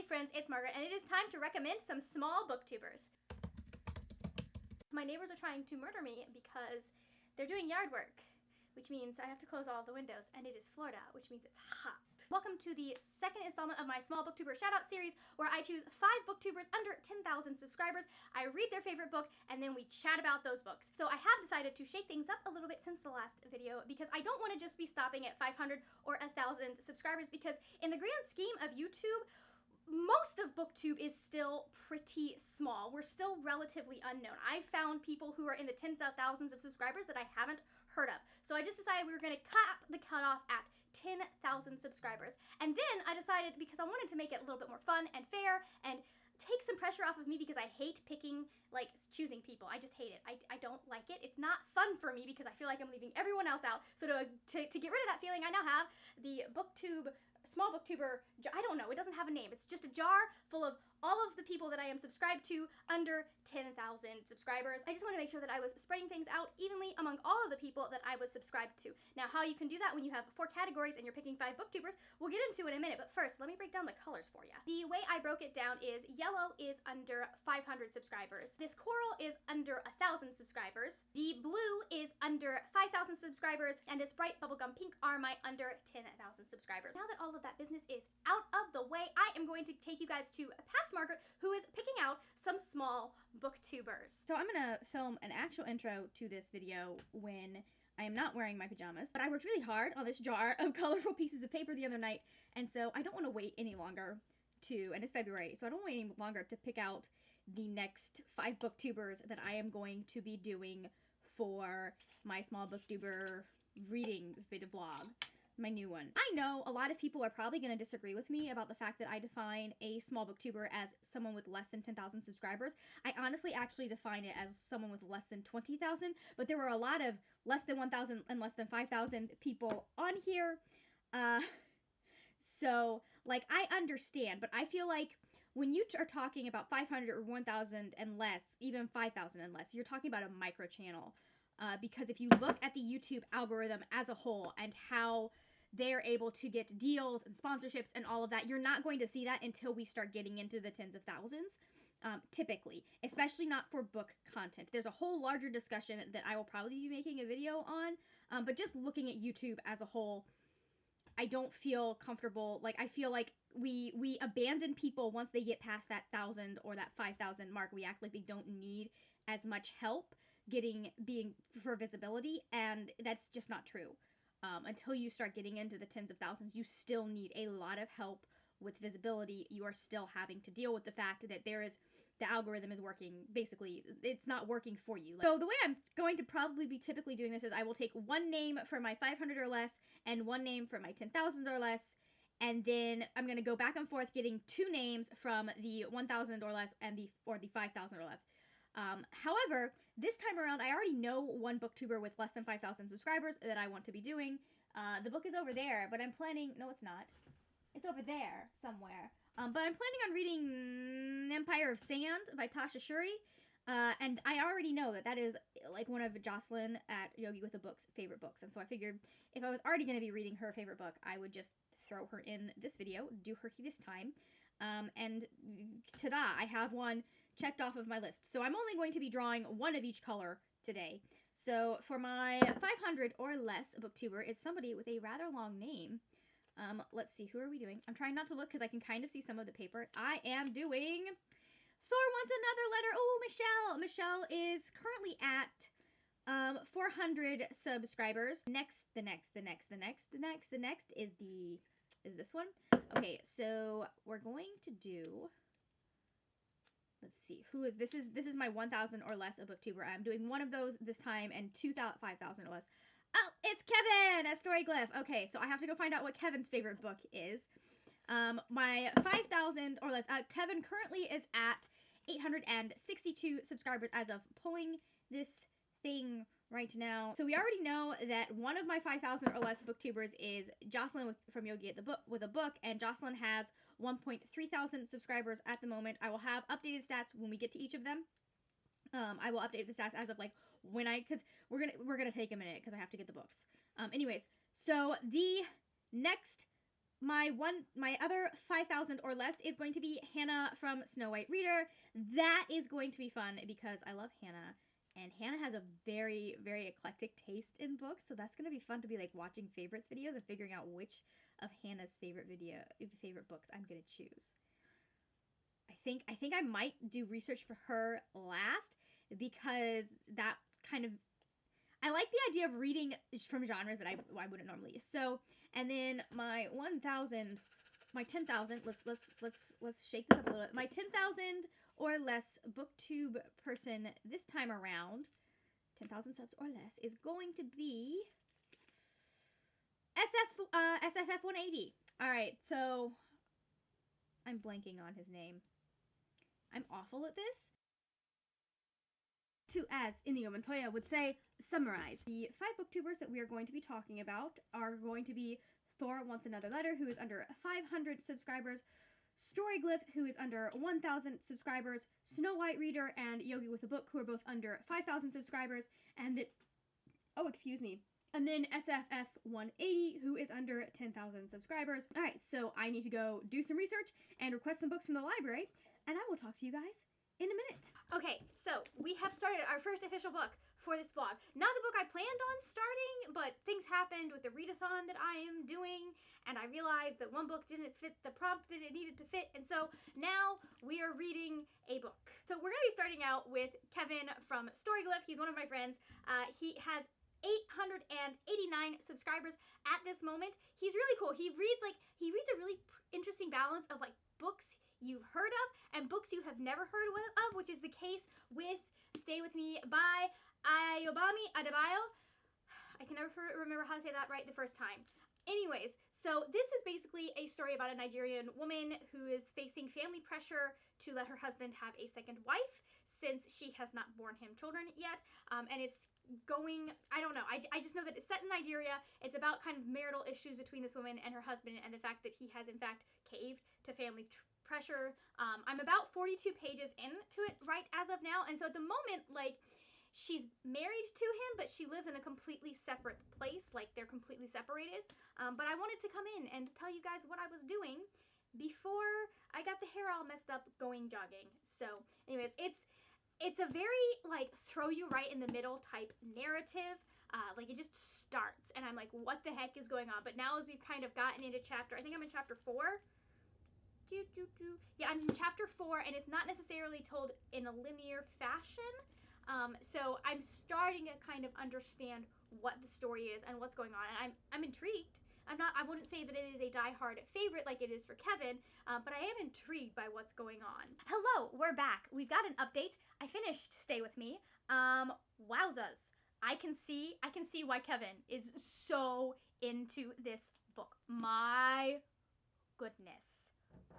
friends, it's Margaret, and it is time to recommend some small booktubers. My neighbors are trying to murder me because they're doing yard work, which means I have to close all of the windows, and it is Florida, which means it's hot. Welcome to the second installment of my small booktuber shoutout series, where I choose 5 booktubers under 10,000 subscribers. I read their favorite book, and then we chat about those books. So I have decided to shake things up a little bit since the last video, because I don't want to just be stopping at 500 or 1,000 subscribers, because in the grand scheme of YouTube, most of BookTube is still pretty small. We're still relatively unknown. I found people who are in the tens of thousands of subscribers that I haven't heard of. So I just decided we were going to cap the cutoff at 10,000 subscribers. And then I decided, because I wanted to make it a little bit more fun and fair and take some pressure off of me, because I hate picking, like, choosing people. I just hate it. I don't like it. It's not fun for me because I feel like I'm leaving everyone else out. So to get rid of that feeling, I now have the BookTube small booktuber, I don't know, it doesn't have a name. It's just a jar full of all of the people that I am subscribed to under 10,000 subscribers. I just want to make sure that I was spreading things out evenly among all of the people that I was subscribed to. Now, how you can do that when you have 4 categories and you're picking 5 booktubers, we'll get into in a minute, but first, let me break down the colors for you. The way I broke it down is yellow is under 500 subscribers. This coral is under 1,000 subscribers. The blue is under 5,000 subscribers, and this bright bubblegum pink are my under 10,000 subscribers. Now that all of that business is out of the way, I am going to take you guys to past Margaret, who is picking out some small booktubers. So I'm gonna film an actual intro to this video when I am not wearing my pajamas, but I worked really hard on this jar of colorful pieces of paper the other night, and so I don't want to wait any longer and it's February, so I don't wait any longer to pick out the next 5 booktubers that I am going to be doing for my small booktuber reading video vlog. My new one. I know a lot of people are probably going to disagree with me about the fact that I define a small booktuber as someone with less than 10,000 subscribers. I honestly actually define it as someone with less than 20,000, but there were a lot of less than 1,000 and less than 5,000 people on here. So, like, I understand, but I feel like when you are talking about 500 or 1,000 and less, even 5,000 and less, you're talking about a micro channel. Because if you look at the YouTube algorithm as a whole and how they're able to get deals and sponsorships and all of that, you're not going to see that until we start getting into the tens of thousands, typically, especially not for book content. There's a whole larger discussion that I will probably be making a video on, but just looking at YouTube as a whole, I don't feel comfortable. Like, I feel like we abandon people once they get past that 1,000 or that 5,000 mark. We act like they don't need as much help being for visibility, and that's just not true. Until you start getting into the tens of thousands, you still need a lot of help with visibility. You are still having to deal with the fact that the algorithm is working, basically, it's not working for you. So the way I'm going to probably be typically doing this is I will take one name for my 500 or less and one name for my 10,000 or less, and then I'm going to go back and forth getting 2 names from the 1,000 or less and the 5,000 or less. However, this time around, I already know one booktuber with less than 5,000 subscribers that I want to be doing. The book is over there, but I'm planning, no, it's not. It's over there somewhere. But I'm planning on reading Empire of Sand by Tasha Shuri. And I already know that is like one of Jocelyn at Yogi with the Book's favorite books. And so I figured if I was already going to be reading her favorite book, I would just throw her in this video, do her this time. And ta-da, I have one checked off of my list. So I'm only going to be drawing one of each color today. So for my 500 or less booktuber, it's somebody with a rather long name. Let's see, who are we doing? I'm trying not to look because I can kind of see some of the paper. I am doing Thor Wants Another Letter. Oh, Michelle. Michelle is currently at 400 subscribers. The next is this one. Okay, so we're going to do, let's see, this is my 1,000 or less a booktuber. I'm doing one of those this time and 5,000 or less. Oh, it's Kevin at Storyglyph. Okay, so I have to go find out what Kevin's favorite book is. My 5,000 or less, Kevin currently is at 862 subscribers as of pulling this thing right now. So we already know that one of my 5,000 or less booktubers is Jocelyn from Yogi with a book, and Jocelyn has 1,300 subscribers at the moment. I will have updated stats when we get to each of them. I will update the stats as of like when because we're gonna take a minute because I have to get the books. Anyways, so the next my other 5,000 or less is going to be Hannah from Snow White Reader. That is going to be fun because I love Hannah, and Hannah has a very, very eclectic taste in books, so that's going to be fun to be like watching favorites videos and figuring out which of Hannah's favorite books I'm going to choose. I think I might do research for her last because that kind of, I like the idea of reading from genres that I wouldn't normally. So, and then my 10,000, let's shake this up a little bit. My 10,000 or less booktube person this time around, 10,000 subs or less, is going to be SFF 180. All right, so I'm blanking on his name. I'm awful at this. To, as Inigo Montoya would say, summarize. The 5 booktubers that we are going to be talking about are going to be Thor Wants Another Letter, who is under 500 subscribers, Storyglyph, who is under 1,000 subscribers, Snow White Reader, and Yogi with a Book, who are both under 5,000 subscribers, and and then SFF 180, who is under 10,000 subscribers. Alright, so I need to go do some research and request some books from the library, and I will talk to you guys in a minute. Okay, so we have started our first official book for this vlog. Not the book I planned on starting, but things happened with the readathon that I am doing, and I realized that one book didn't fit the prompt that it needed to fit, and so now we are reading a book. So we're going to be starting out with Kevin from Storyglyph. He's one of my friends. He has 889 subscribers at this moment. He's really cool. He reads a really interesting balance of like books you've heard of and books you have never heard of, which is the case with Stay With Me by Ayobami Adebayo. I can never remember how to say that right the first time. Anyways, so this is basically a story about a Nigerian woman who is facing family pressure to let her husband have a second wife since she has not borne him children yet. And it's going, I don't know, I just know that it's set in Nigeria. It's about kind of marital issues between this woman and her husband and the fact that he has in fact caved to family pressure. I'm about 42 pages into it right as of now, and so at the moment, like, she's married to him, but she lives in a completely separate place, like they're completely separated. But I wanted to come in and tell you guys what I was doing before I got the hair all messed up going jogging. So anyways, it's a very like throw you right in the middle type narrative. Like it just starts and I'm like, what the heck is going on? But now as we've kind of gotten into chapter, I think I'm in chapter 4. Yeah, I'm in chapter 4, and it's not necessarily told in a linear fashion. So I'm starting to kind of understand what the story is and what's going on, and I'm intrigued. I wouldn't say that it is a die-hard favorite like it is for Kevin, but I am intrigued by what's going on. Hello, we're back. We've got an update. I finished Stay With Me. Wowzas. I can see why Kevin is so into this book. My goodness.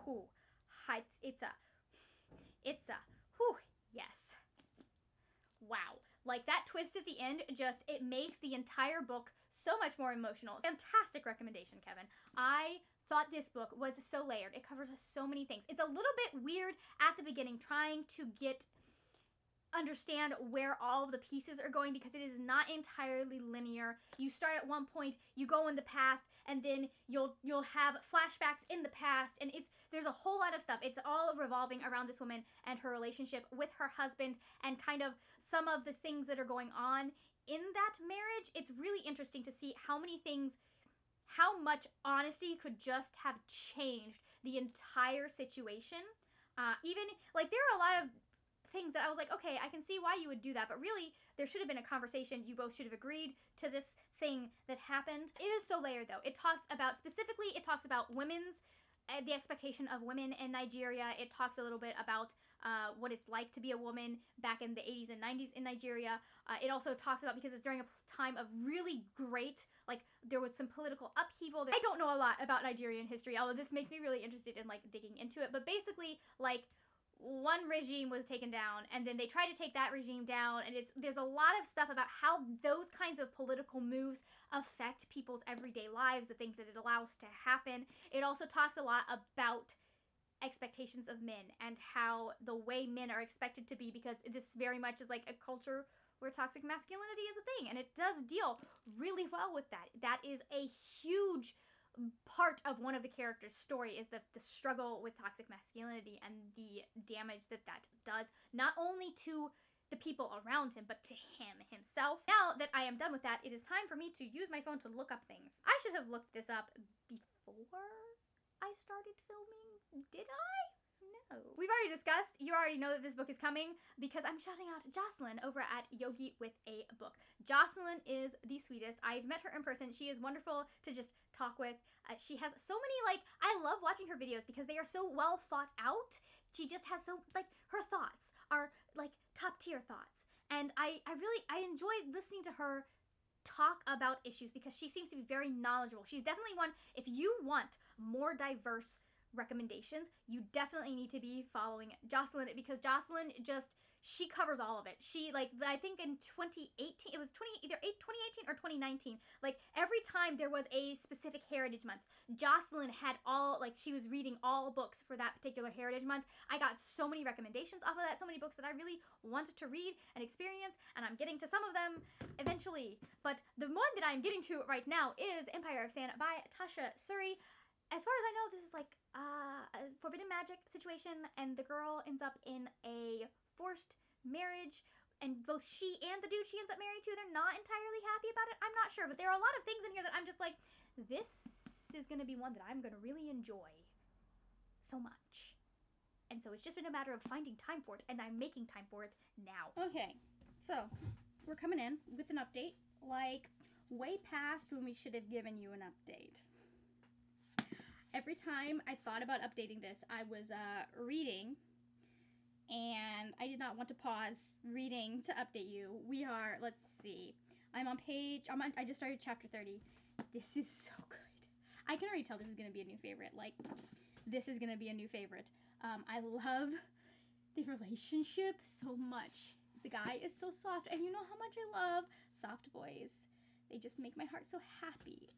Whew. It's a, whew, yes. Wow. Like that twist at the end, it makes the entire book so much more emotional. Fantastic recommendation, Kevin. I thought this book was so layered. It covers so many things. It's a little bit weird at the beginning trying to understand where all of the pieces are going because it is not entirely linear. You start at one point, you go in the past, and then you'll have flashbacks in the past, and there's a whole lot of stuff. It's all revolving around this woman and her relationship with her husband and kind of some of the things that are going on in that marriage. It's really interesting to see how much honesty could just have changed the entire situation. Even like there are a lot of things that I was like, okay, I can see why you would do that, but really there should have been a conversation. You both should have agreed to this thing that happened. It is so layered though. It talks about the expectation of women in Nigeria. It talks a little bit about what it's like to be a woman back in the 80s and 90s in Nigeria. It also talks about, because it's during a time of really great, like there was some political upheaval. I don't know a lot about Nigerian history, although this makes me really interested in like digging into it, but basically like one regime was taken down and then they tried to take that regime down, and there's a lot of stuff about how those kinds of political moves affect people's everyday lives, the things that it allows to happen. It also talks a lot about expectations of men and how the way men are expected to be, because this very much is like a culture where toxic masculinity is a thing, and it does deal really well with that. That is a huge part of one of the characters' story is the struggle with toxic masculinity and the damage that does, not only to the people around him, but to him himself. Now that I am done with that, it is time for me to use my phone to look up things. I should have looked this up before I started filming. Did I? No. We've already discussed, you already know that this book is coming because I'm shouting out Jocelyn over at Yogi with a book. Jocelyn is the sweetest. I've met her in person. She is wonderful to just talk with. She has so many, I love watching her videos because they are so well thought out. She just has so, her thoughts are, top tier thoughts. And I enjoy listening to her talk about issues because she seems to be very knowledgeable. She's definitely one, if you want more diverse recommendations, you definitely need to be following Jocelyn because Jocelyn she covers all of it. She, I think in 2018, it was either 2018 or 2019, every time there was a specific Heritage Month, Jocelyn had she was reading all books for that particular Heritage Month. I got so many recommendations off of that, so many books that I really wanted to read and experience, and I'm getting to some of them eventually. But the one that I'm getting to right now is Empire of Sand by Tasha Suri. As far as I know, this is a forbidden magic situation, and the girl ends up in a forced marriage, and both she and the dude she ends up married to, they're not entirely happy about it. I'm not sure, but there are a lot of things in here that I'm just this is going to be one that I'm going to really enjoy so much. And so it's just been a matter of finding time for it, and I'm making time for it now. Okay, so we're coming in with an update, way past when we should have given you an update. Every time I thought about updating this, I was reading, and I did not want to pause reading to update you. We are, let's see, I just started chapter 30. This is so good. I can already tell this is going to be a new favorite. This is going to be a new favorite. I love the relationship so much. The guy is so soft, and you know how much I love soft boys. They just make my heart so happy.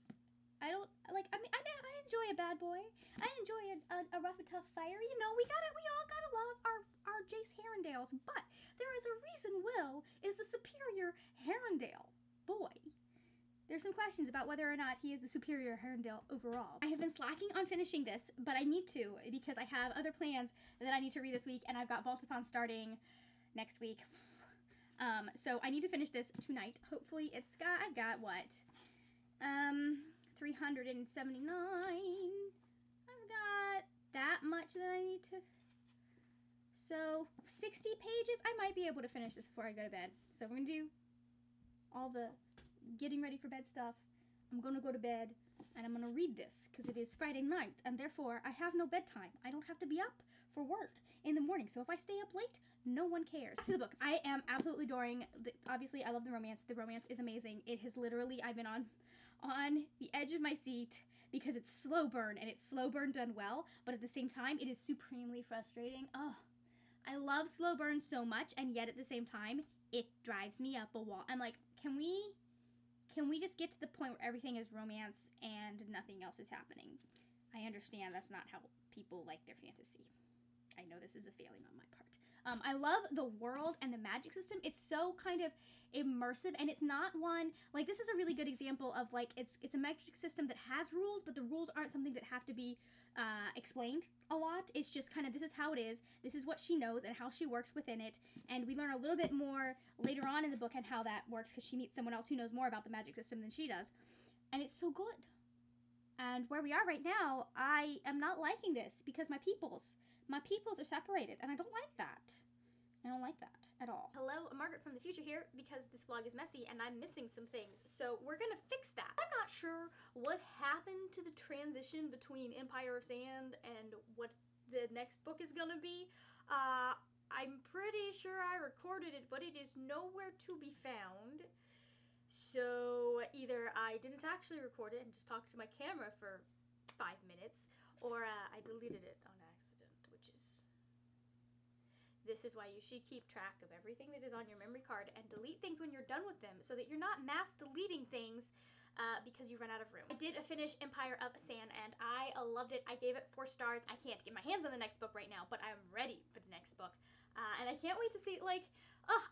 I enjoy a bad boy. I enjoy a rough and tough fighter. You know, we all gotta love our Jace Herondales, but there is a reason Will is the superior Herondale boy. There's some questions about whether or not he is the superior Herondale overall. I have been slacking on finishing this, but I need to because I have other plans that I need to read this week, and I've got Vaultathon starting next week. So I need to finish this tonight. Hopefully I've got what? 379. I've got that much that I need to. So 60 pages. I might be able to finish this before I go to bed. So we're gonna do all the getting ready for bed stuff. I'm gonna go to bed and I'm gonna read this because it is Friday night and therefore I have no bedtime. I don't have to be up for work in the morning. So if I stay up late, no one cares. To the book. I am absolutely adoring. Obviously, I love the romance. The romance is amazing. It has literally, I've been on the edge of my seat because it's slow burn, and it's slow burn done well, but at the same time, it is supremely frustrating. Oh, I love slow burn so much, and yet at the same time, it drives me up a wall. I'm like, can we just get to the point where everything is romance and nothing else is happening? I understand that's not how people like their fantasy. I know this is a failing on my part. I love the world and the magic system. It's so kind of immersive, and it's not one, this is a really good example of, it's a magic system that has rules, but the rules aren't something that have to be explained a lot. It's just kind of, this is how it is, this is what she knows, and how she works within it, and we learn a little bit more later on in the book on how that works, because she meets someone else who knows more about the magic system than she does, and it's so good. And where we are right now, I am not liking this, because my peoples are separated, and I don't like that. I don't like that at all. Hello, Margaret from the future here, because this vlog is messy and I'm missing some things, so we're gonna fix that. I'm not sure what happened to the transition between Empire of Sand and what the next book is gonna be. I'm pretty sure I recorded it, but it is nowhere to be found. So either I didn't actually record it and just talked to my camera for 5 minutes, or I deleted it on accident, which is... This is why you should keep track of everything that is on your memory card and delete things when you're done with them so that you're not mass deleting things because you run out of room. I did finish Empire of Sand and I loved it. I gave it 4 stars. I can't get my hands on the next book right now, but I'm ready for the next book. And I can't wait to see, I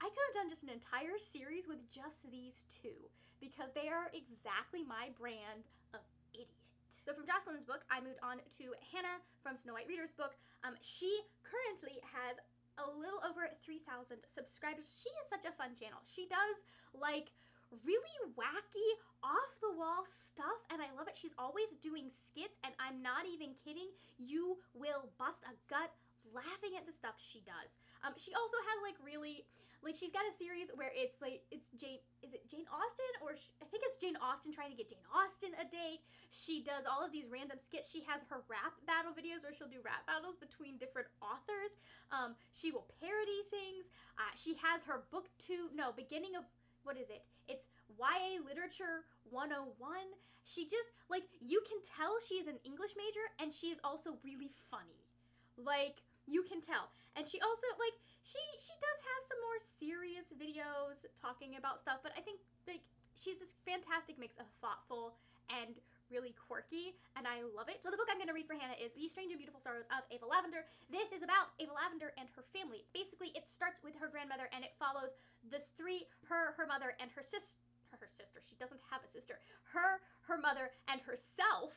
could have done just an entire series with just these 2 because they are exactly my brand of idiot. So from Jocelyn's book, I moved on to Hannah from Snow White Reader's book. She currently has a little over 3,000 subscribers. She is such a fun channel. She does like really wacky, off-the-wall stuff, and I love it. She's always doing skits, and I'm not even kidding. You will bust a gut laughing at the stuff she does. She also has like really, like she's got a series where it's like, it's Jane, is it Jane Austen? I think it's Jane Austen trying to get Jane Austen a date. She does all of these random skits. She has her rap battle videos where she'll do rap battles between different authors. She will parody things. She has her beginning of, what is it? It's YA Literature 101. She just, like, you can tell she's an English major, and she is also really funny. Like, you can tell. And she also, like, she does have some more serious videos talking about stuff, but I think, like, she's this fantastic mix of thoughtful and really quirky, and I love it. So the book I'm going to read for Hannah is The Strange and Beautiful Sorrows of Ava Lavender. This is about Ava Lavender and her family. Basically, it starts with her grandmother, and it follows the three, her mother, and her sister. She doesn't have a sister. Her mother, and herself,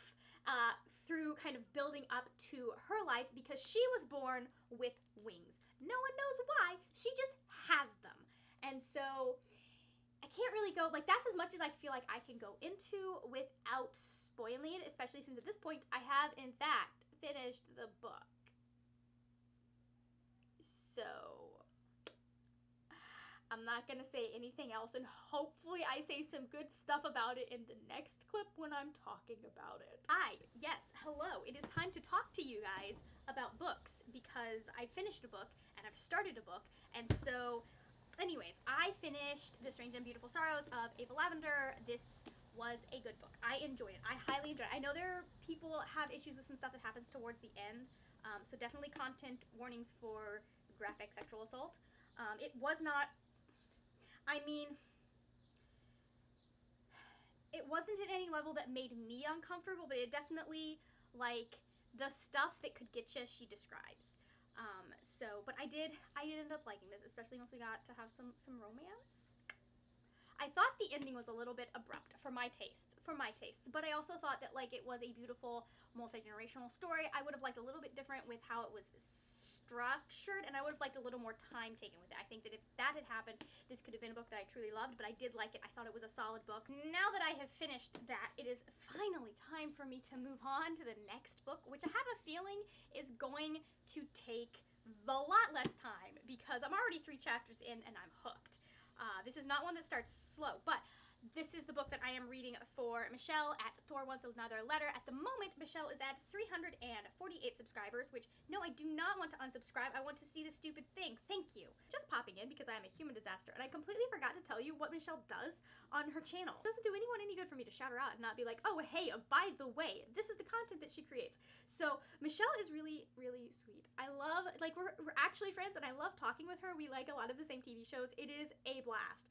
through kind of building up to her life, because she was born with wings. No one knows why. She just has them. And so I can't really go, like, that's as much as I feel like I can go into without spoiling it, especially since at this point I have, in fact, finished the book. So I'm not gonna say anything else, and hopefully I say some good stuff about it in the next clip when I'm talking about it. Hi, yes, hello. It is time to talk to you guys about books, because I finished a book, and I've started a book, and so anyways, I finished The Strange and Beautiful Sorrows of Ava Lavender. This was a good book. I enjoyed it. I highly enjoyed it. I know people have issues with some stuff that happens towards the end, so definitely content warnings for graphic sexual assault. It was not, I mean, it wasn't at any level that made me uncomfortable, but it definitely, like, the stuff that could get you, she describes. But I did end up liking this, especially once we got to have some romance. I thought the ending was a little bit abrupt for my tastes, but I also thought that, like, it was a beautiful multi-generational story. I would have liked a little bit different with how it was structured, and I would have liked a little more time taken with it. I think that if that had happened, this could have been a book that I truly loved, but I did like it. I thought it was a solid book. Now that I have finished that, it is finally time for me to move on to the next book, which I have a feeling is going to take a lot less time, because I'm already 3 chapters in and I'm hooked. This is not one that starts slow, but this is the book that I am reading for Michelle at Thor Wants Another Letter. At the moment, Michelle is at 348 subscribers, which, no, I do not want to unsubscribe. I want to see the stupid thing. Thank you. Just popping in because I am a human disaster, and I completely forgot to tell you what Michelle does on her channel. It doesn't do anyone any good for me to shout her out and not be like, oh, hey, by the way, this is the content that she creates. So Michelle is really, really sweet. I love, like, we're actually friends, and I love talking with her. We like a lot of the same TV shows. It is a blast.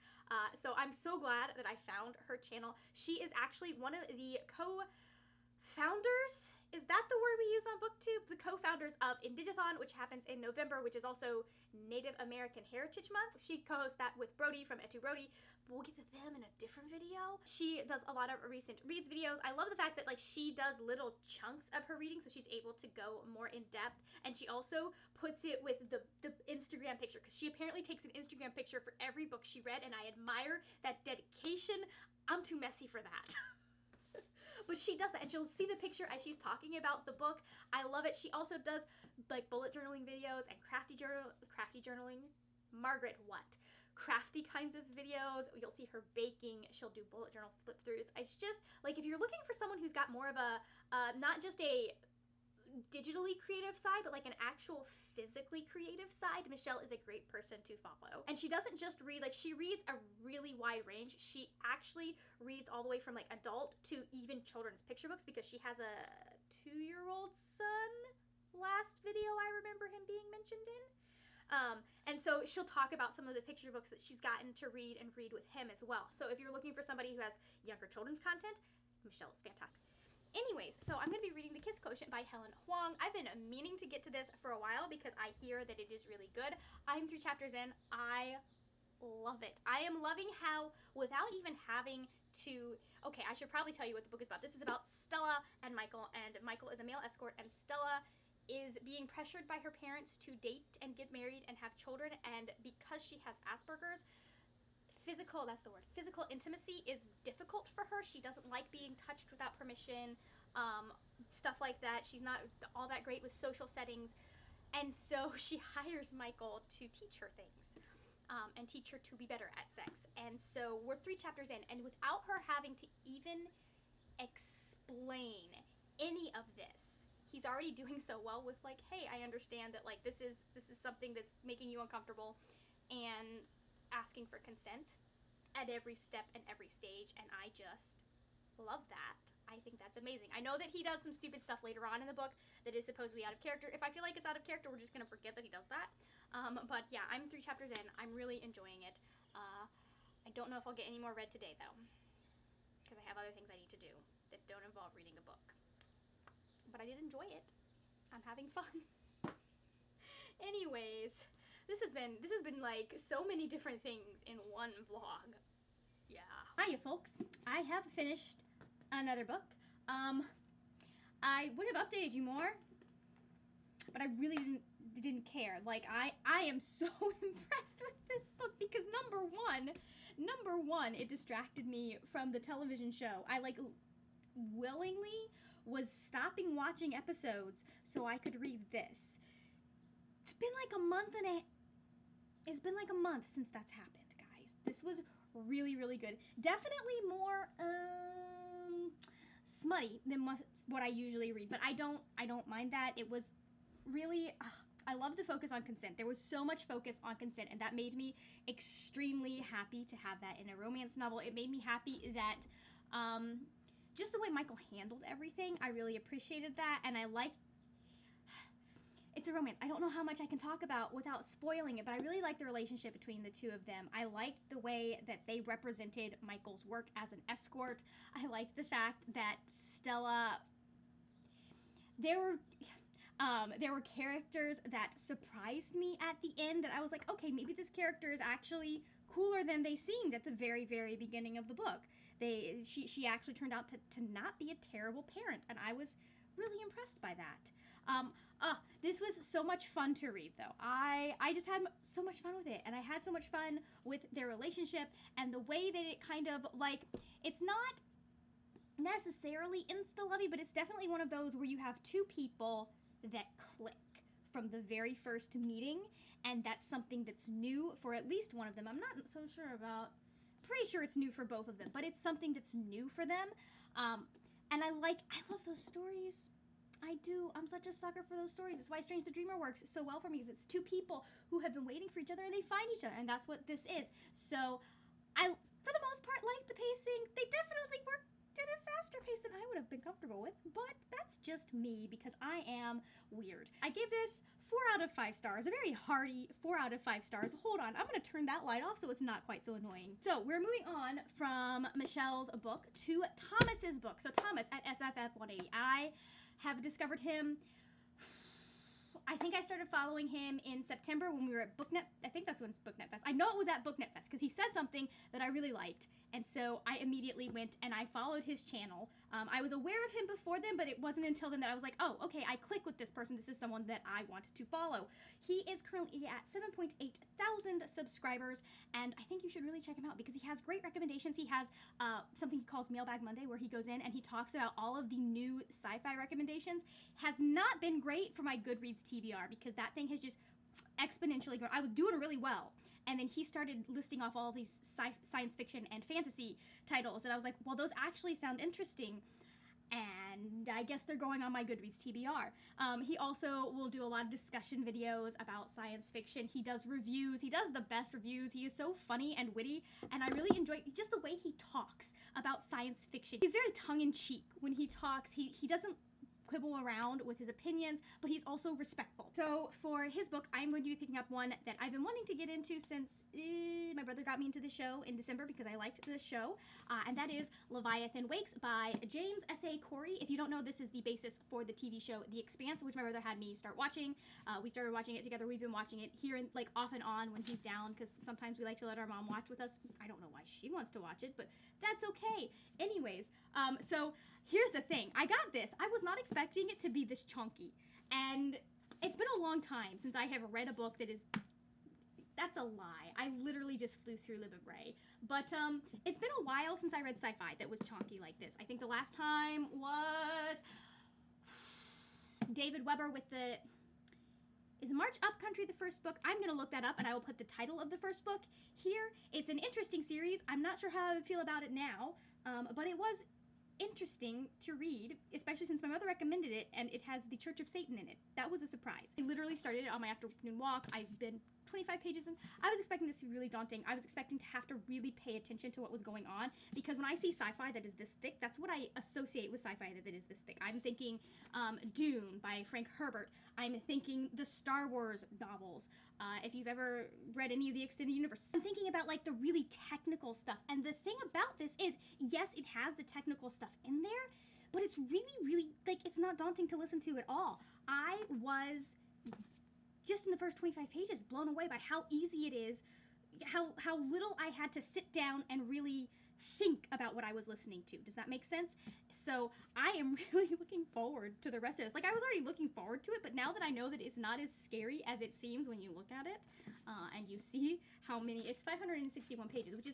So I'm so glad that I found her channel. She is actually one of the co-founders, is that the word we use on BookTube? The co-founders of Indigathon, which happens in November, which is also Native American Heritage Month. She co-hosts that with Brody from Etu Brody. We'll get to them in a different video. She does a lot of recent reads videos. I love the fact that, like, she does little chunks of her reading, so she's able to go more in depth, and she also puts it with the Instagram picture, because she apparently takes an Instagram picture for every book she read, and I admire that dedication. I'm too messy for that. But she does that, and she'll see the picture as she's talking about the book. I love it. She also does, like, bullet journaling videos and crafty journaling. Margaret, what? Crafty kinds of videos. You'll see her baking. She'll do bullet journal flip throughs. It's just, like, if you're looking for someone who's got more of a, not just a digitally creative side, but like an actual physically creative side, Michelle is a great person to follow. And she doesn't just read, like, she reads a really wide range. She actually reads all the way from, like, adult to even children's picture books, because she has a 2-year-old son. Last video I remember him being mentioned in. And so she'll talk about some of the picture books that she's gotten to read and read with him as well. So if you're looking for somebody who has younger children's content, Michelle is fantastic. Anyways, so I'm going to be reading The Kiss Quotient by Helen Huang. I've been meaning to get to this for a while because I hear that it is really good. I'm 3 chapters in. I love it. I am loving how, without even having to, okay, I should probably tell you what the book is about. This is about Stella and Michael is a male escort, and Stella is being pressured by her parents to date and get married and have children, and because she has Asperger's, physical intimacy is difficult for her. She doesn't like being touched without permission, stuff like that. She's not all that great with social settings, and so she hires Michael to teach her things, and teach her to be better at sex. And so we're 3 chapters in, and without her having to even explain any of this, he's already doing so well with, like, hey, I understand that, like, this is something that's making you uncomfortable, and asking for consent at every step and every stage, and I just love that. I think that's amazing. I know that he does some stupid stuff later on in the book that is supposedly out of character. If I feel like it's out of character, we're just gonna forget that he does that. But yeah, I'm 3 chapters in. I'm really enjoying it. I don't know if I'll get any more read today, though, because I have other things I need to do that don't involve reading a book. But I did enjoy it. I'm having fun. Anyways, this has been like so many different things in one vlog. Yeah. Hiya, folks. I have finished another book. I would have updated you more, but I really didn't care. Like, I am so impressed with this book because number one, it distracted me from the television show. I like willingly was stopping watching episodes so I could read this. It's been like a month since that's happened, guys. This was really, really good. Definitely more smutty than what I usually read, but I don't mind that. It was really I love the focus on consent. There was so much focus on consent, and that made me extremely happy to have that in a romance novel. It made me happy that just the way Michael handled everything, I really appreciated that, and I liked. It's a romance. I don't know how much I can talk about without spoiling it, but I really like the relationship between the two of them. I liked the way that they represented Michael's work as an escort. I liked the fact that Stella. There were characters that surprised me at the end that I was like, okay, maybe this character is actually cooler than they seemed at the very, very beginning of the book. She actually turned out to not be a terrible parent, and I was really impressed by that. This was so much fun to read, though. I just had so much fun with it, and I had so much fun with their relationship and the way that it kind of, like, it's not necessarily insta-lovey, but it's definitely one of those where you have two people that click from the very first meeting, and that's something that's new for at least one of them. I'm not so sure about, pretty sure it's new for both of them, but it's something that's new for them, and I love those stories. I do. I'm such a sucker for those stories. It's why Strange the Dreamer works so well for me, because it's two people who have been waiting for each other and they find each other, and that's what this is. So I, for the most part, like the pacing. They definitely worked at a faster pace than I would have been comfortable with, but that's just me because I am weird. I gave this 4 out of 5 stars, a very hearty 4 out of 5 stars. Hold on, I'm gonna turn that light off so it's not quite so annoying. So we're moving on from Michelle's book to Thomas's book. So Thomas at SFF 180. I have discovered him. I think I started following him in September when we were at BookNet. I think that's when it's BookNet Fest. I know it was at BookNet Fest because he said something that I really liked. And so I immediately went and I followed his channel. I was aware of him before then, but it wasn't until then that I was like, oh, okay, I click with this person. This is someone that I wanted to follow. He is currently at 7,800 subscribers, and I think you should really check him out because he has great recommendations. He has something he calls Mailbag Monday, where he goes in and he talks about all of the new sci-fi recommendations. Has not been great for my Goodreads TBR because that thing has just exponentially grown. I was doing really well, and then he started listing off all these science fiction and fantasy titles, and I was like, well, those actually sound interesting, and I guess they're going on my Goodreads TBR. He also will do a lot of discussion videos about science fiction. He does reviews. He does the best reviews. He is so funny and witty, and I really enjoy just the way he talks about science fiction. He's very tongue-in-cheek when he talks. He doesn't quibble around with his opinions, but he's also respectful. So for his book, I'm going to be picking up one that I've been wanting to get into since my brother got me into the show in December because I liked the show, and that is Leviathan Wakes by James S.A. Corey. If you don't know, this is the basis for the TV show The Expanse, which my brother had me start watching. We started watching it together. We've been watching it here, like off and on when he's down, because sometimes we like to let our mom watch with us. I don't know why she wants to watch it, but that's okay. Anyways, so here's the thing. I got this. I was not expecting it to be this chunky, and it's been a long time since I have read a book that is... That's a lie. I literally just flew through Libba Bray. But it's been a while since I read sci-fi that was chunky like this. I think the last time was David Weber with the... Is March Upcountry the first book? I'm going to look that up, and I will put the title of the first book here. It's an interesting series. I'm not sure how I would feel about it now, but it was interesting to read, especially since my mother recommended it, and it has the Church of Satan in it. That was a surprise. I literally started it on my afternoon walk. I've been 25 pages in. I was expecting this to be really daunting. I was expecting to have to really pay attention to what was going on, because when I see sci-fi that is this thick, that's what I associate with sci-fi that is this thick. I'm thinking Dune by Frank Herbert. I'm thinking the Star Wars novels. If you've ever read any of the extended universe. I'm thinking about like the really technical stuff. And the thing about this is, yes, it has the technical stuff in there, but it's really, really, like, it's not daunting to listen to at all. I was just in the first 25 pages blown away by how easy it is, how little I had to sit down and really think about what I was listening to. Does that make sense? So I am really looking forward to the rest of this. Like, I was already looking forward to it, but now that I know that it's not as scary as it seems when you look at it, and you see how many, it's 561 pages, which is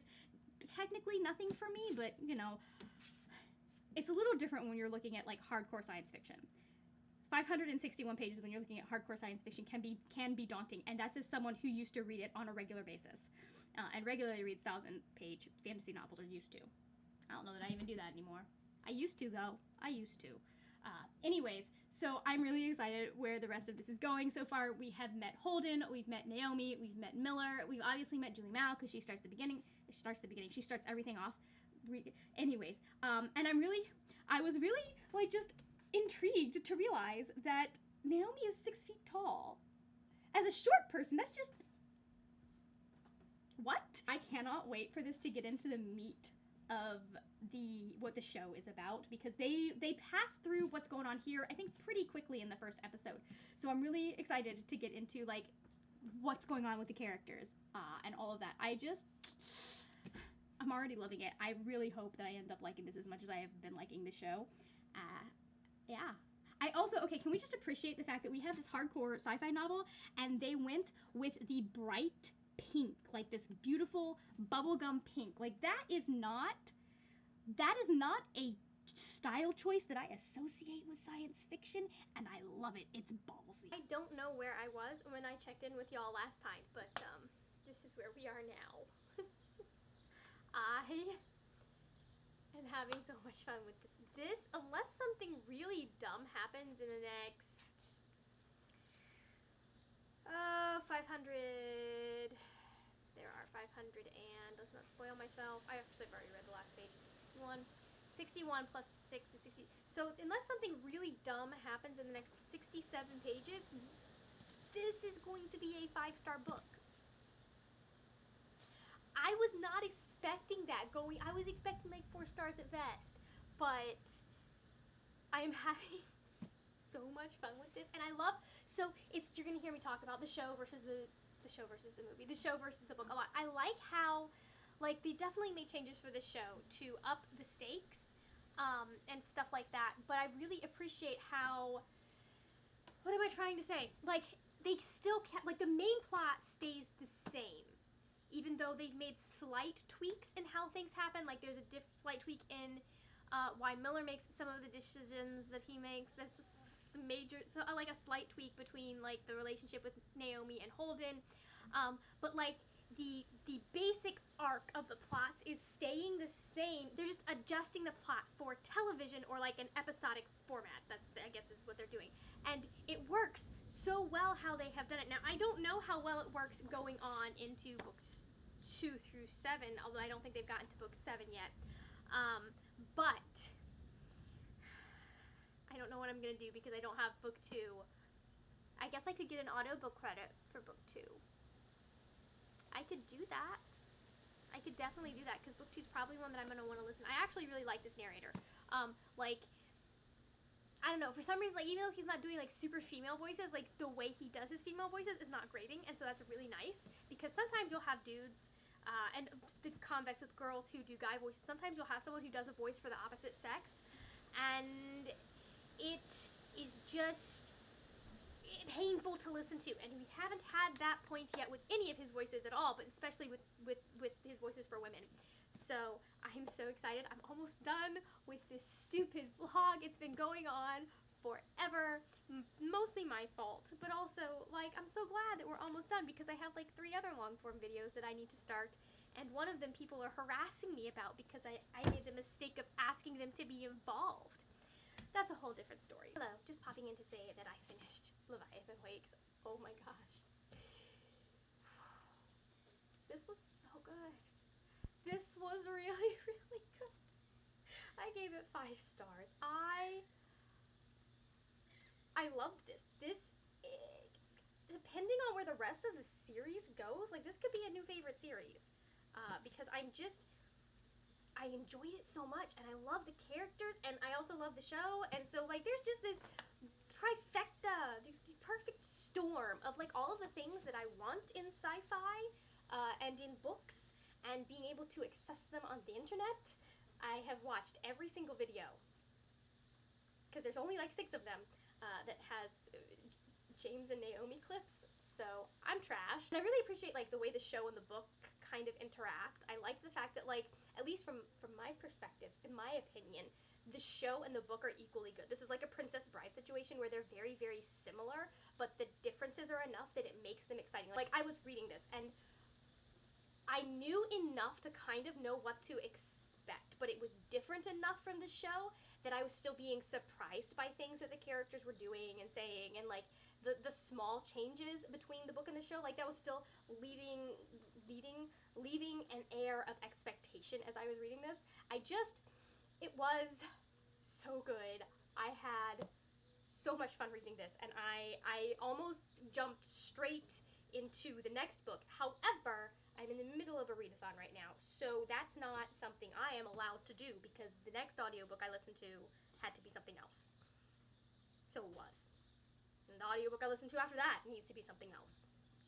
technically nothing for me, but, you know, it's a little different when you're looking at, like, hardcore science fiction. 561 pages when you're looking at hardcore science fiction can be daunting, and that's as someone who used to read it on a regular basis, and regularly reads 1,000-page fantasy novels, or used to. I don't know that I even do that anymore. I used to, though. I used to. Anyways, so I'm really excited where the rest of this is going. So far, we have met Holden, we've met Naomi, we've met Miller, we've obviously met Julie Mao, because she starts the beginning. She starts everything off. Anyways, and I was really, like, just intrigued to realize that Naomi is 6 feet tall. As a short person, that's just... What? I cannot wait for this to get into the meat of what the show is about, because they pass through what's going on here, I think, pretty quickly in the first episode. So I'm really excited to get into, like, what's going on with the characters, and all of that. I'm already loving it. I really hope that I end up liking this as much as I have been liking the show. Yeah. I also, okay, can we just appreciate the fact that we have this hardcore sci-fi novel, and they went with the bright pink, like this beautiful bubblegum pink. Like, that is not a style choice that I associate with science fiction, and I love it. It's ballsy. I don't know where I was when I checked in with y'all last time, but this is where we are now. I am having so much fun with this. Unless something really dumb happens in the next 500. There are 500, and let's not spoil myself. I've already read the last page. 61 plus 6 is 60. So unless something really dumb happens in the next 67 pages, this is going to be a 5-star book. I was not expecting that going. I was expecting like 4 stars at best, but I'm having so much fun with this, and I love. So you're gonna hear me talk about the show versus the show versus the movie, the show versus the book a lot. I like how, like, they definitely made changes for this show to up the stakes, and stuff like that. But I really appreciate how. What am I trying to say? Like, they still can't. Like, the main plot stays the same, even though they've made slight tweaks in how things happen. Like, there's a slight tweak in why Miller makes some of the decisions that he makes. There's just like a slight tweak between, like, the relationship with Naomi and Holden. But, like, the basic arc of the plots is staying the same. They're just adjusting the plot for television, or like an episodic format. That, I guess, is what they're doing. And it works so well how they have done it. Now, I don't know how well it works going on into books 2 through 7, although I don't think they've gotten to book 7 yet. But I I don't know what I'm gonna do because I don't have book 2. I guess I could get an audiobook credit for book 2. I could do that. I could definitely do that because book 2 is probably one that I'm gonna want to listen. I actually really like this narrator. Like, I don't know, for some reason, like, even though he's not doing like super female voices, like the way he does his female voices is not grating, and so that's really nice because sometimes you'll have dudes and the convex with girls who do guy voices. Sometimes you'll have someone who does a voice for the opposite sex, and it is just painful to listen to, and we haven't had that point yet with any of his voices at all, but especially with his voices for women. So I'm so excited. I'm almost done with this stupid vlog. It's been going on forever. Mostly my fault, but also, like, I'm so glad that we're almost done because I have like 3 other long form videos that I need to start, and one of them people are harassing me about because I made the mistake of asking them to be involved. That's a whole different story. Hello, just popping in to say that I finished Leviathan Wakes. Oh my gosh. This was so good. This was really, really good. I gave it 5 stars. I loved this. Depending on where the rest of the series goes, like, this could be a new favorite series. Because I enjoyed it so much, and I love the characters, and I also love the show, and so, like, there's just this trifecta, this perfect storm of, like, all of the things that I want in sci-fi, and in books, and being able to access them on the internet. I have watched every single video, because there's only like 6 of them, that has James and Naomi clips, so I'm trash. And I really appreciate like the way the show and the book kind of interact. I like the fact that, like, at least from my perspective, in my opinion, the show and the book are equally good. This is like a Princess Bride situation where they're very, very similar, but the differences are enough that it makes them exciting. Like, I was reading this, and I knew enough to kind of know what to expect, but it was different enough from the show that I was still being surprised by things that the characters were doing and saying, and like the small changes between the book and the show, like that was still leaving an air of expectation as I was reading this. It was so good. I had so much fun reading this, and I almost jumped straight into the next book. However, I'm in the middle of a readathon right now, so that's not something I am allowed to do because the next audiobook I listened to had to be something else. So it was. And the audiobook I listened to after that needs to be something else.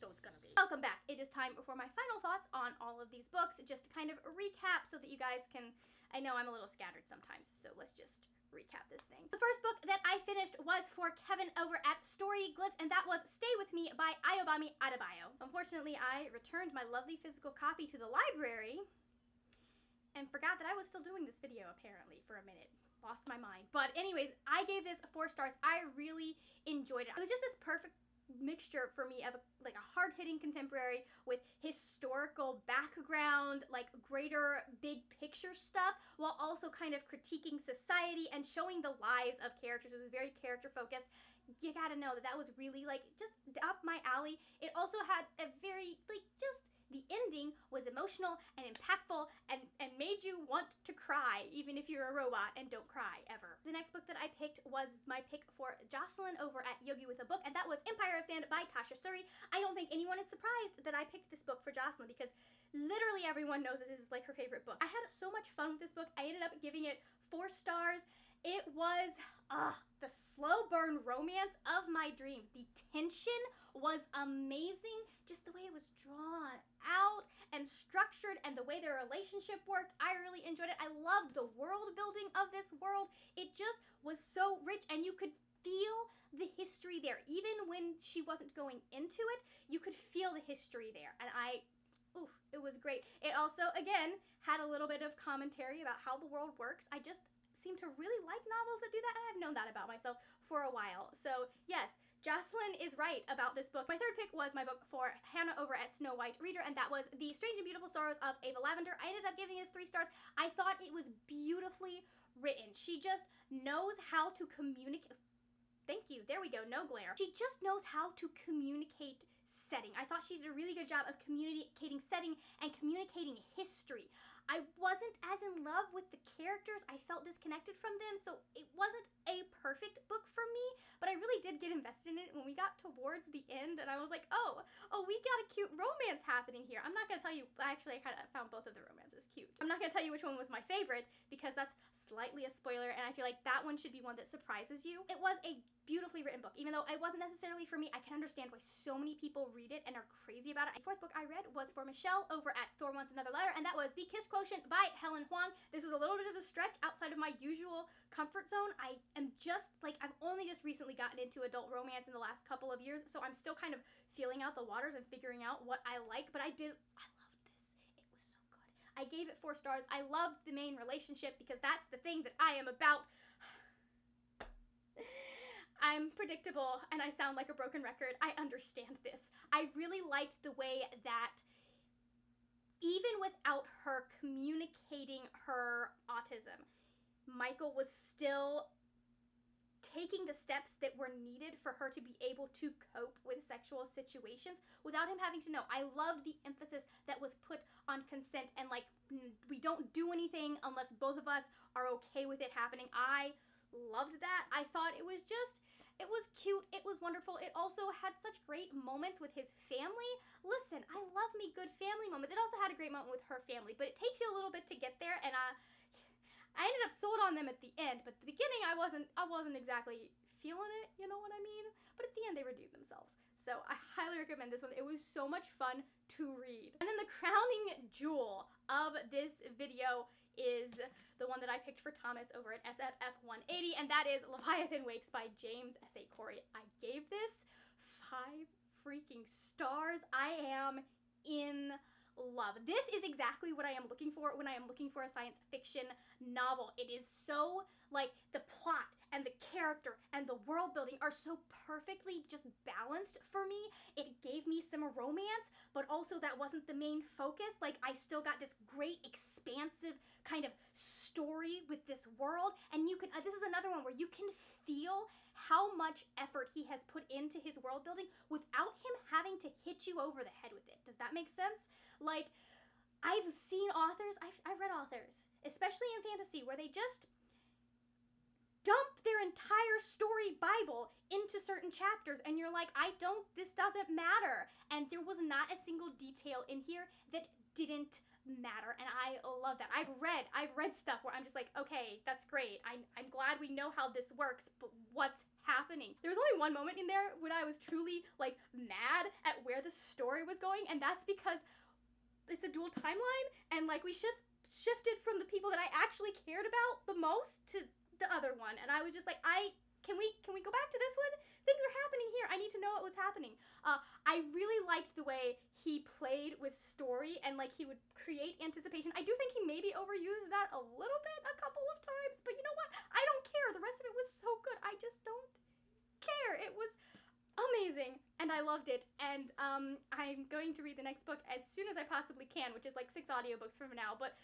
So it's gonna be. Welcome back. It is time for my final thoughts on all of these books, just to kind of recap so that you guys can, I know I'm a little scattered sometimes, so let's just recap this thing. The first book that I finished was for Kevin over at Storyglyph, and that was Stay With Me by Ayobami Adebayo. Unfortunately, I returned my lovely physical copy to the library and forgot that I was still doing this video, apparently, for a minute. Lost my mind. But anyways, I gave this 4 stars. I really enjoyed it. It was just this perfect mixture for me of like a hard-hitting contemporary with historical background, like greater big picture stuff, while also kind of critiquing society and showing the lives of characters. It was very character focused. You gotta know that was really like just up my alley. It also had a very like just the ending was emotional and impactful and made you want to cry even if you're a robot and don't cry ever. The next book that I picked was my pick for Jocelyn over at Yogi with a Book, and that was Empire of Sand by Tasha Suri. I don't think anyone is surprised that I picked this book for Jocelyn because literally everyone knows this is like her favorite book. I had so much fun with this book. I ended up giving it 4 stars. It was the slow burn romance of my dreams. The tension was amazing. Just the way it was drawn out and structured and the way their relationship worked. I really enjoyed it. I loved the world building of this world. It just was so rich, and you could feel the history there. Even when she wasn't going into it, you could feel the history there. And it was great. It also, again, had a little bit of commentary about how the world works. I just seem to really like novels that do that, and I've known that about myself for a while. So yes, Jocelyn is right about this book. My third pick was my book for Hannah over at Snow White Reader, and that was The Strange and Beautiful Sorrows of Ava Lavender. I ended up giving this 3 stars. I thought it was beautifully written. She just knows how to communicate. Thank you. There we go. No glare. She just knows how to communicate setting. I thought she did a really good job of communicating setting and communicating history. I wasn't as in love with the characters. I felt disconnected from them, so it wasn't a perfect book for me, but I really did get invested in it when we got towards the end, and I was like, oh, we got a cute romance happening here. I'm not gonna tell you, actually, I kind of found both of the romances cute. I'm not gonna tell you which one was my favorite, because that's slightly a spoiler, and I feel like that one should be one that surprises you. It was a beautifully written book. Even though it wasn't necessarily for me, I can understand why so many people read it and are crazy about it. The fourth book I read was for Michelle over at Thor Wants Another Letter, and that was The Kiss Quotient by Helen Huang. This was a little bit of a stretch outside of my usual comfort zone. I am just, like, I've only just recently gotten into adult romance in the last couple of years, so I'm still kind of feeling out the waters and figuring out what I like, but I loved this. It was so good. I gave it 4 stars. I loved the main relationship because that's the thing that I am about. I'm predictable and I sound like a broken record. I understand this. I really liked the way that even without her communicating her autism, Michael was still taking the steps that were needed for her to be able to cope with sexual situations without him having to know. I loved the emphasis that was put on consent and, like, we don't do anything unless both of us are okay with it happening. I loved that. I thought it was cute. It was wonderful. It also had such great moments with his family. Listen, I love me good family moments. It also had a great moment with her family, but it takes you a little bit to get there, and I ended up sold on them at the end, but at the beginning I wasn't exactly feeling it, you know what I mean? But at the end they redeemed themselves. So I highly recommend this one. It was so much fun to read. And then the crowning jewel of this video is the one that I picked for Thomas over at SFF 180, and that is Leviathan Wakes by James S.A. Corey. I gave this 5 freaking stars. I am in love. This is exactly what I am looking for when I am looking for a science fiction novel. It is so, like, the plot and the character and the world building are so perfectly just balanced for me. It gave me some romance, but also that wasn't the main focus. Like, I still got this great expansive kind of story with this world, and you can, this is another one where you can feel how much effort he has put into his world building without him having to hit you over the head with it. Does that make sense? Like, I've seen authors, I've read authors, especially in fantasy, where they just dump their entire story Bible into certain chapters, and you're like, this doesn't matter. And there was not a single detail in here that didn't matter, and I love that. I've read stuff where I'm just like, okay, that's great. I'm glad we know how this works, but what's happening? There was only one moment in there when I was truly, like, mad at where the story was going, and that's because it's a dual timeline, and, like, we shifted from the people that I actually cared about the most to the other one, and I was just like, can we go back to this one? Things are happening here. I need to know what was happening. I really liked the way he played with story, and, like, he would create anticipation. I do think he maybe overused that a little bit a couple of times, but you know what? I don't care. The rest of it was so good. I just don't care. It was amazing, and I loved it, and I'm going to read the next book as soon as I possibly can, which is like 6 audiobooks from now, but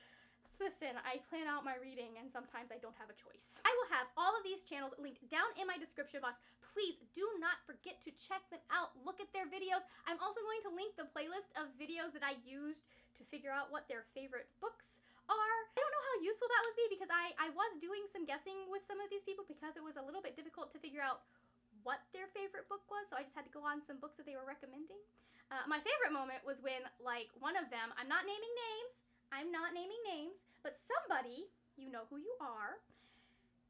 listen, I plan out my reading, and sometimes I don't have a choice. I will have all of these channels linked down in my description box. Please do not forget to check them out. Look at their videos. I'm also going to link the playlist of videos that I used to figure out what their favorite books are. I don't know how useful that was because I was doing some guessing with some of these people because it was a little bit difficult to figure out what their favorite book was, so I just had to go on some books that they were recommending. My favorite moment was when, like, one of them, I'm not naming names, but somebody, you know who you are,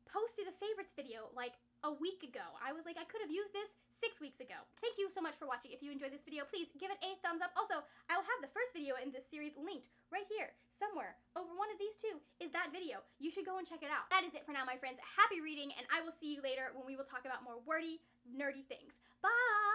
posted a favorites video like a week ago. I was like, I could have used this 6 weeks ago. Thank you so much for watching. If you enjoyed this video, please give it a thumbs up. Also, I will have the first video in this series linked right here, somewhere over one of these 2 is that video. You should go and check it out. That is it for now, my friends. Happy reading, and I will see you later when we will talk about more wordy, nerdy things. Bye!